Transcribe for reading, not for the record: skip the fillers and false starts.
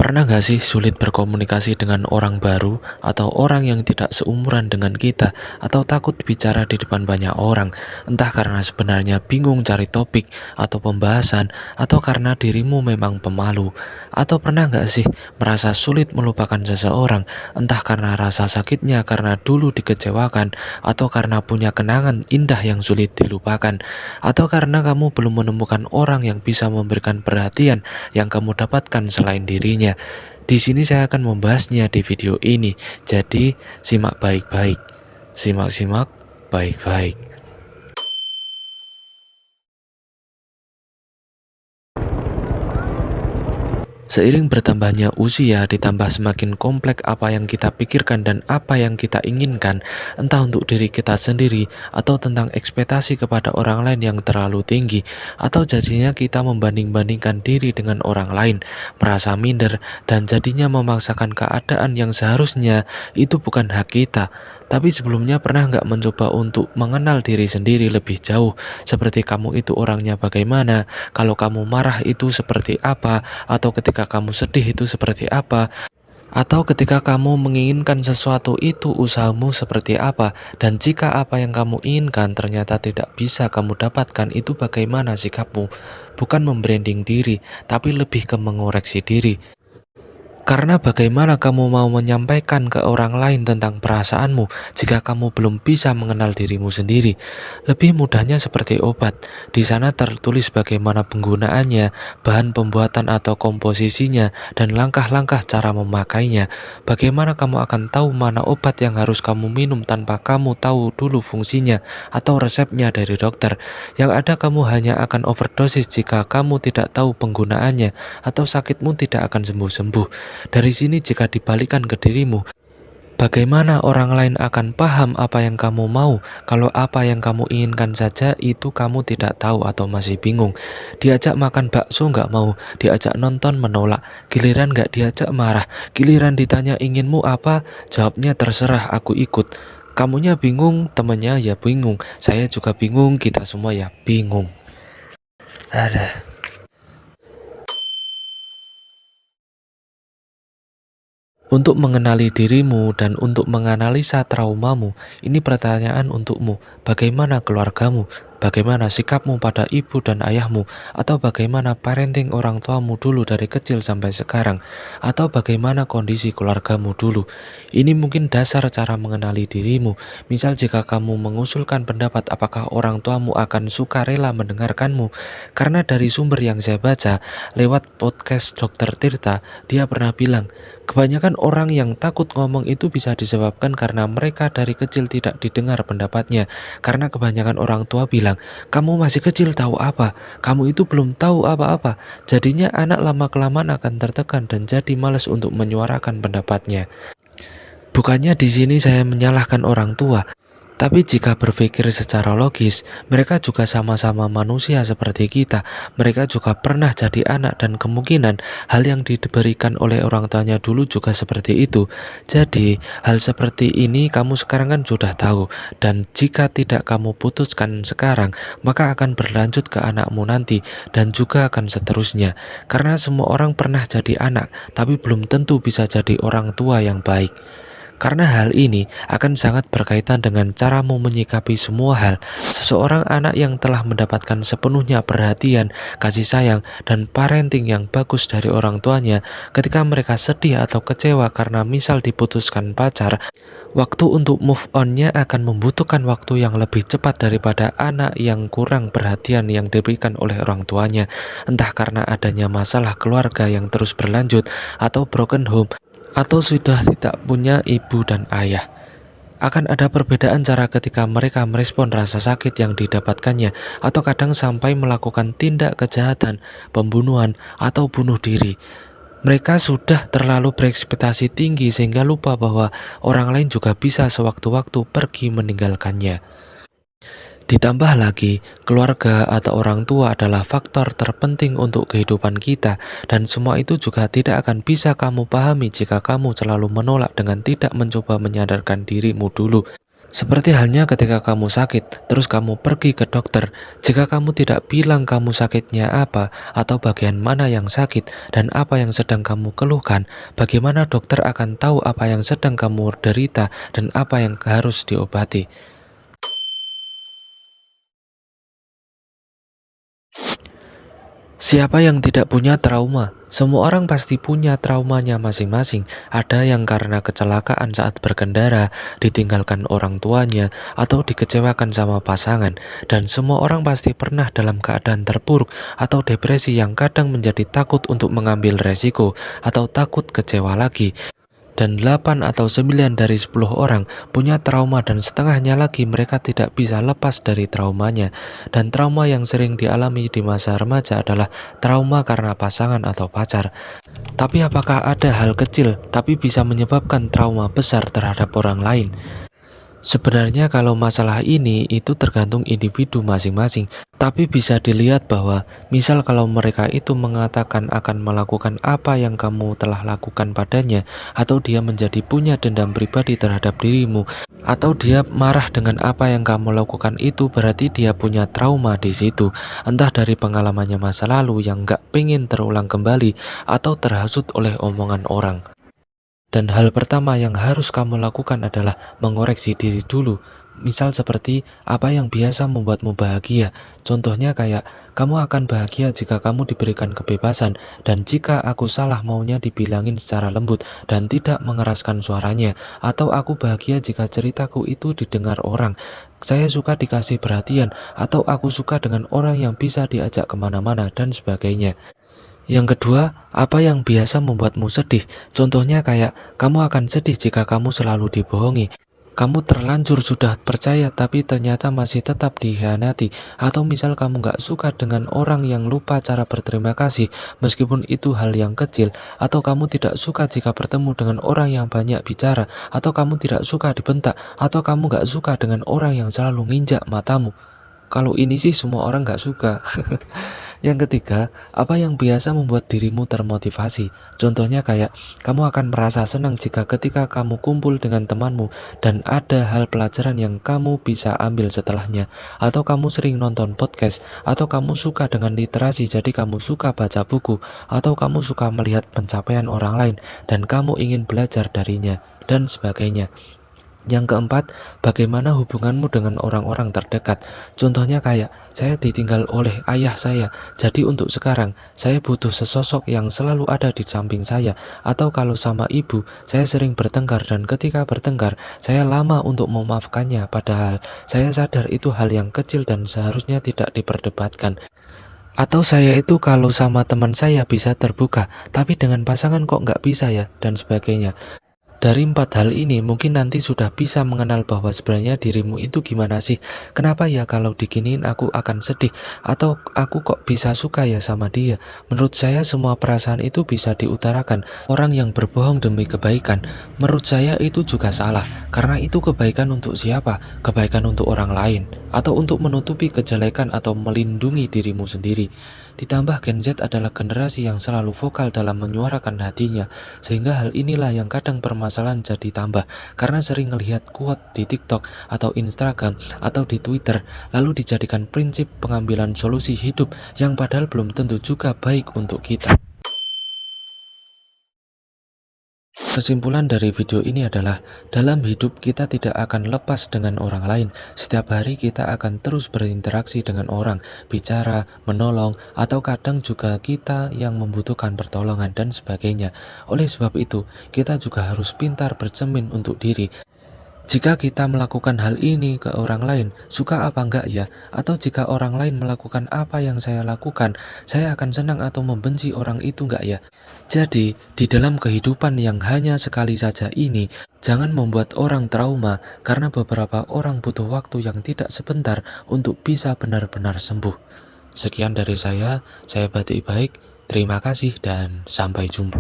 Pernah gak sih sulit berkomunikasi dengan orang baru atau orang yang tidak seumuran dengan kita atau takut bicara di depan banyak orang, entah karena sebenarnya bingung cari topik atau pembahasan atau karena dirimu memang pemalu? Atau pernah gak sih merasa sulit melupakan seseorang, entah karena rasa sakitnya karena dulu dikecewakan atau karena punya kenangan indah yang sulit dilupakan atau karena kamu belum menemukan orang yang bisa memberikan perhatian yang kamu dapatkan selain dirinya. Di sini saya akan membahasnya di video ini. Jadi, simak baik-baik. Simak-simak baik-baik. Seiring bertambahnya usia, ditambah semakin kompleks apa yang kita pikirkan dan apa yang kita inginkan, entah untuk diri kita sendiri atau tentang ekspektasi kepada orang lain yang terlalu tinggi, atau jadinya kita membanding-bandingkan diri dengan orang lain, merasa minder, dan jadinya memaksakan keadaan yang seharusnya itu bukan hak kita. Tapi sebelumnya pernah nggak mencoba untuk mengenal diri sendiri lebih jauh, seperti kamu itu orangnya bagaimana, kalau kamu marah itu seperti apa, atau ketika kamu sedih itu seperti apa, atau ketika kamu menginginkan sesuatu itu usahamu seperti apa, dan jika apa yang kamu inginkan ternyata tidak bisa kamu dapatkan, itu bagaimana sikapmu? Bukan membranding diri, tapi lebih ke mengoreksi diri. Karena bagaimana kamu mau menyampaikan ke orang lain tentang perasaanmu jika kamu belum bisa mengenal dirimu sendiri? Lebih mudahnya seperti obat. Di sana tertulis bagaimana penggunaannya, bahan pembuatan atau komposisinya, dan langkah-langkah cara memakainya. Bagaimana kamu akan tahu mana obat yang harus kamu minum tanpa kamu tahu dulu fungsinya atau resepnya dari dokter? Yang ada kamu hanya akan overdosis jika kamu tidak tahu penggunaannya, atau sakitmu tidak akan sembuh-sembuh. Dari sini jika dibalikan ke dirimu, bagaimana orang lain akan paham apa yang kamu mau kalau apa yang kamu inginkan saja itu kamu tidak tahu atau masih bingung? Diajak makan bakso nggak mau, diajak nonton menolak, giliran nggak diajak marah, giliran ditanya inginmu apa, jawabnya terserah aku ikut. Kamunya bingung, temennya ya bingung, saya juga bingung, kita semua ya bingung. Ada. Untuk mengenali dirimu dan untuk menganalisa traumamu, ini pertanyaan untukmu. Bagaimana keluargamu? Bagaimana sikapmu pada ibu dan ayahmu? Atau bagaimana parenting orang tuamu dulu dari kecil sampai sekarang? Atau bagaimana kondisi keluargamu dulu? Ini mungkin dasar cara mengenali dirimu. Misal jika kamu mengusulkan pendapat apakah orang tuamu akan sukarela mendengarkanmu. Karena dari sumber yang saya baca, lewat podcast Dr. Tirta, dia pernah bilang, kebanyakan orang yang takut ngomong itu bisa disebabkan karena mereka dari kecil tidak didengar pendapatnya. Karena kebanyakan orang tua bilang, kamu masih kecil tahu apa? Kamu itu belum tahu apa-apa. Jadinya anak lama-kelamaan akan tertekan dan jadi malas untuk menyuarakan pendapatnya. Bukannya di sini saya menyalahkan orang tua, tapi jika berpikir secara logis, mereka juga sama-sama manusia seperti kita. Mereka juga pernah jadi anak dan kemungkinan hal yang diberikan oleh orang tuanya dulu juga seperti itu. Jadi, hal seperti ini kamu sekarang kan sudah tahu. Dan jika tidak kamu putuskan sekarang, maka akan berlanjut ke anakmu nanti dan juga akan seterusnya. Karena semua orang pernah jadi anak, tapi belum tentu bisa jadi orang tua yang baik. Karena hal ini akan sangat berkaitan dengan caramu menyikapi semua hal. Seseorang anak yang telah mendapatkan sepenuhnya perhatian, kasih sayang, dan parenting yang bagus dari orang tuanya, ketika mereka sedih atau kecewa karena misal diputuskan pacar, waktu untuk move on-nya akan membutuhkan waktu yang lebih cepat daripada anak yang kurang perhatian yang diberikan oleh orang tuanya, entah karena adanya masalah keluarga yang terus berlanjut, atau broken home, atau sudah tidak punya ibu dan ayah. Akan ada perbedaan cara ketika mereka merespon rasa sakit yang didapatkannya, atau kadang sampai melakukan tindak kejahatan, pembunuhan, atau bunuh diri. Mereka sudah terlalu berekspektasi tinggi sehingga lupa bahwa orang lain juga bisa sewaktu-waktu pergi meninggalkannya. Ditambah lagi, keluarga atau orang tua adalah faktor terpenting untuk kehidupan kita, dan semua itu juga tidak akan bisa kamu pahami jika kamu selalu menolak dengan tidak mencoba menyadarkan dirimu dulu. Seperti halnya ketika kamu sakit, terus kamu pergi ke dokter. Jika kamu tidak bilang kamu sakitnya apa, atau bagian mana yang sakit, dan apa yang sedang kamu keluhkan, bagaimana dokter akan tahu apa yang sedang kamu derita dan apa yang harus diobati? Siapa yang tidak punya trauma? Semua orang pasti punya traumanya masing-masing. Ada yang karena kecelakaan saat berkendara, ditinggalkan orang tuanya, atau dikecewakan sama pasangan. Dan semua orang pasti pernah dalam keadaan terpuruk atau depresi yang kadang menjadi takut untuk mengambil resiko atau takut kecewa lagi. Dan 8 atau 9 dari 10 orang punya trauma dan setengahnya lagi mereka tidak bisa lepas dari traumanya. Dan trauma yang sering dialami di masa remaja adalah trauma karena pasangan atau pacar. Tapi apakah ada hal kecil tapi bisa menyebabkan trauma besar terhadap orang lain? Sebenarnya kalau masalah ini itu tergantung individu masing-masing, tapi bisa dilihat bahwa misal kalau mereka itu mengatakan akan melakukan apa yang kamu telah lakukan padanya, atau dia menjadi punya dendam pribadi terhadap dirimu, atau dia marah dengan apa yang kamu lakukan itu berarti dia punya trauma di situ, entah dari pengalamannya masa lalu yang nggak pengen terulang kembali, atau terhasut oleh omongan orang. Dan hal pertama yang harus kamu lakukan adalah mengoreksi diri dulu. Misal seperti apa yang biasa membuatmu bahagia. Contohnya kayak, kamu akan bahagia jika kamu diberikan kebebasan. Dan jika aku salah maunya dibilangin secara lembut dan tidak mengeraskan suaranya. Atau aku bahagia jika ceritaku itu didengar orang. Saya suka dikasih perhatian. Atau aku suka dengan orang yang bisa diajak kemana-mana dan sebagainya. Yang kedua, apa yang biasa membuatmu sedih? Contohnya kayak, kamu akan sedih jika kamu selalu dibohongi. Kamu terlanjur sudah percaya tapi ternyata masih tetap dikhianati. Atau misal kamu gak suka dengan orang yang lupa cara berterima kasih meskipun itu hal yang kecil. Atau kamu tidak suka jika bertemu dengan orang yang banyak bicara. Atau kamu tidak suka dibentak. Atau kamu gak suka dengan orang yang selalu nginjak matamu. Kalau ini sih semua orang gak suka. Yang ketiga, apa yang biasa membuat dirimu termotivasi? Contohnya kayak, kamu akan merasa senang jika ketika kamu kumpul dengan temanmu dan ada hal pelajaran yang kamu bisa ambil setelahnya. Atau kamu sering nonton podcast, atau kamu suka dengan literasi jadi kamu suka baca buku, atau kamu suka melihat pencapaian orang lain dan kamu ingin belajar darinya, dan sebagainya. Yang keempat, bagaimana hubunganmu dengan orang-orang terdekat? Contohnya kayak, saya ditinggal oleh ayah saya, jadi untuk sekarang, saya butuh sesosok yang selalu ada di samping saya. Atau kalau sama ibu, saya sering bertengkar dan ketika bertengkar, saya lama untuk memaafkannya, padahal saya sadar itu hal yang kecil dan seharusnya tidak diperdebatkan. Atau saya itu kalau sama teman saya bisa terbuka, tapi dengan pasangan kok nggak bisa ya, dan sebagainya. Dari empat hal ini mungkin nanti sudah bisa mengenal bahwa sebenarnya dirimu itu gimana sih. Kenapa ya kalau diginiin aku akan sedih, atau aku kok bisa suka ya sama dia. Menurut saya semua perasaan itu bisa diutarakan. Orang yang berbohong demi kebaikan, menurut saya itu juga salah. Karena itu kebaikan untuk siapa? Kebaikan untuk orang lain, atau untuk menutupi kejelekan atau melindungi dirimu sendiri. Ditambah Gen Z adalah generasi yang selalu vokal dalam menyuarakan hatinya, sehingga hal inilah yang kadang permasalahan jadi tambah, karena sering melihat quote di TikTok atau Instagram atau di Twitter, lalu dijadikan prinsip pengambilan solusi hidup yang padahal belum tentu juga baik untuk kita. Kesimpulan dari video ini adalah, dalam hidup kita tidak akan lepas dengan orang lain. Setiap hari kita akan terus berinteraksi dengan orang, bicara, menolong, atau kadang juga kita yang membutuhkan pertolongan dan sebagainya. Oleh sebab itu, kita juga harus pintar bercermin untuk diri. Jika kita melakukan hal ini ke orang lain, suka apa enggak ya? Atau jika orang lain melakukan apa yang saya lakukan, saya akan senang atau membenci orang itu enggak ya? Jadi, di dalam kehidupan yang hanya sekali saja ini, jangan membuat orang trauma karena beberapa orang butuh waktu yang tidak sebentar untuk bisa benar-benar sembuh. Sekian dari saya Batik Baik, terima kasih dan sampai jumpa.